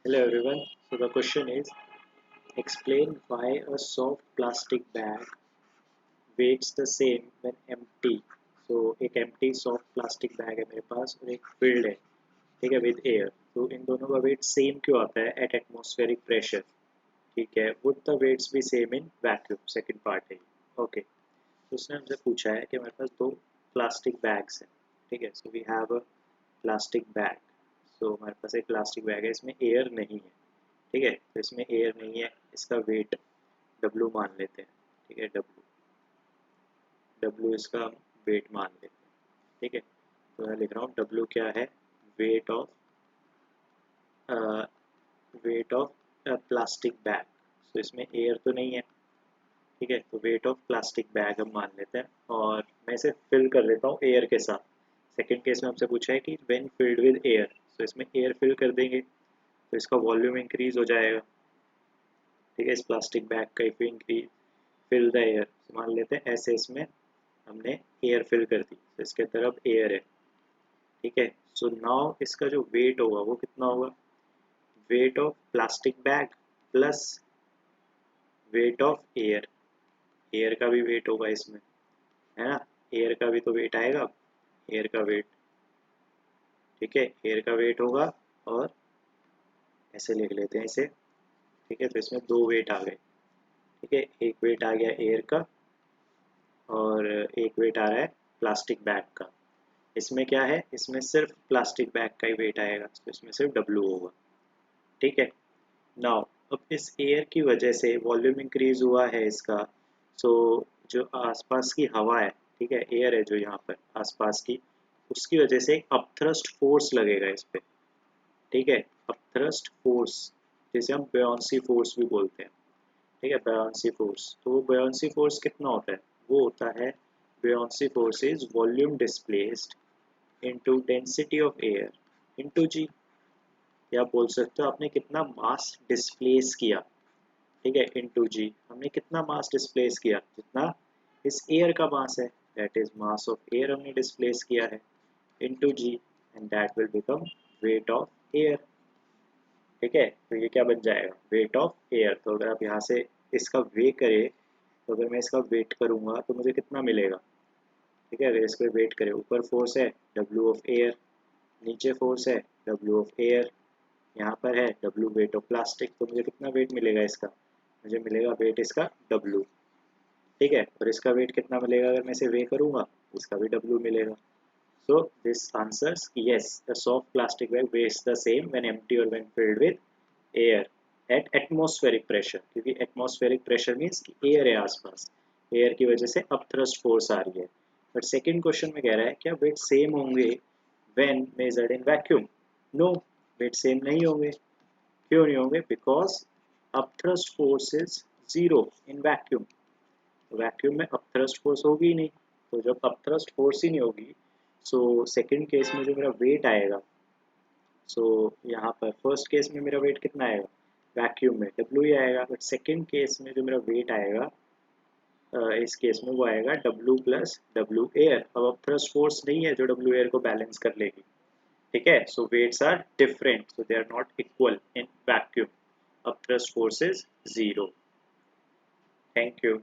Hello everyone. So the question is explain why a soft plastic bag weighs the same when empty. So एक empty soft plastic bag है मेरे पास और एक filled है ठीक है with air. तो इन दोनों का weight same क्यों आता है at atmospheric pressure? ठीक है would the weights be same in vacuum? Second part है okay. तो उसने हमसे पूछा है कि हमारे पास दो plastic bags हैं ठीक है. So we have a plastic bag. So हमारे पास एक plastic bag है इसमें air नहीं है ठीक है. तो इसमें एयर नहीं है इसका वेट W मान लेते हैं ठीक है. W इसका वेट मान लेते हैं ठीक है. तो मैं लिख रहा हूँ W क्या है वेट ऑफ प्लास्टिक बैग. तो इसमें एयर तो नहीं है ठीक है. तो वेट ऑफ प्लास्टिक बैग हम मान लेते हैं और मैं इसे फिल कर लेता हूँ एयर के साथ. सेकेंड केस में हमसे पूछा है कि व्हेन फिल्ड विद एयर. तो इसमें एयर फिल कर देंगे तो इसका वॉल्यूम इंक्रीज हो जाएगा ठीक है. इस प्लास्टिक बैग का if increase fill the air मान लेते हैं ऐसे इसमें हमने एयर फिल कर दी तो इसके तरफ एयर है ठीक है. सो नाउ इसका जो वेट होगा वो कितना होगा weight of plastic bag plus weight of air. Air का भी वेट होगा इसमें है ना. एयर का भी तो वेट आएगा. एयर का वेट ठीक है. एयर का वेट होगा और ऐसे लिख लेते हैं इसे ठीक है. तो इसमें दो वेट आ गए ठीक है. एक वेट आ गया एयर का और एक वेट आ रहा है प्लास्टिक बैग का. इसमें क्या है इसमें सिर्फ प्लास्टिक बैग का ही वेट आएगा तो इसमें सिर्फ W होगा ठीक है. नाउ अब इस एयर की वजह से वॉल्यूम इंक्रीज हुआ है इसका. सो जो आसपास की हवा है ठीक है एयर है जो यहाँ पर आसपास की उसकी वजह से एक अपथ्रस्ट फोर्स लगेगा इस पे ठीक है. अपथ्रस्ट फोर्स जिसे हम बयान्सी फोर्स भी बोलते हैं ठीक है. बयान्सी फोर्स तो वो बयान्सी फोर्स कितना होता है वो होता है buoyancy force is volume displaced into density of air into g. या बोल सकते हो आपने कितना मास डिस्प्लेस किया ठीक है. into g हमने कितना मास डिस्प्लेस किया जितना इस एयर का मास है that is mass of air हमने डिस्प्लेस किया है into g and that will become weight of air ठीक है. तो ये क्या बन जाएगा वेट ऑफ एयर. तो अगर आप यहाँ से इसका वे करें तो अगर मैं इसका वेट करूँगा तो मुझे कितना मिलेगा ठीक है. अगर इसको वेट करें ऊपर फोर्स है W ऑफ एयर नीचे फोर्स है W ऑफ एयर यहाँ पर है W वेट ऑफ प्लास्टिक. तो मुझे कितना वेट मिलेगा इसका मुझे मिलेगा वेट इसका W ठीक है. और इसका वेट कितना मिलेगा अगर मैं इसे वे करूँगा इसका भी W मिलेगा. So this answers yes the soft plastic bag weighs the same when empty or when filled with air at atmospheric pressure. क्योंकि atmospheric pressure means कि एयर है आसपास एयर की वजह से अपथ्रस्ट फोर्स आ रही है. बट सेकेंड क्वेश्चन में कह रहा है क्या वेट सेम होंगे when measured in vacuum. No weight same नहीं होंगे. क्यों नहीं होंगे because upthrust force is zero in vacuum. Vacuum में अपथ्रस्ट फोर्स होगी ही नहीं. तो जब अपथ्रस्ट फोर्स ही नहीं होगी सो सेकेंड केस में जो मेरा वेट आएगा सो यहाँ पर फर्स्ट केस में मेरा वेट कितना आएगा वैक्यूम में W ही आएगा. बट सेकेंड केस में जो मेरा वेट आएगा इस केस में वो आएगा W प्लस W एयर. अब थ्रस्ट फोर्स नहीं है जो W एयर को बैलेंस कर लेगी ठीक है. So weights are different so they are not equal in vacuum. अब thrust force is zero. Thank you.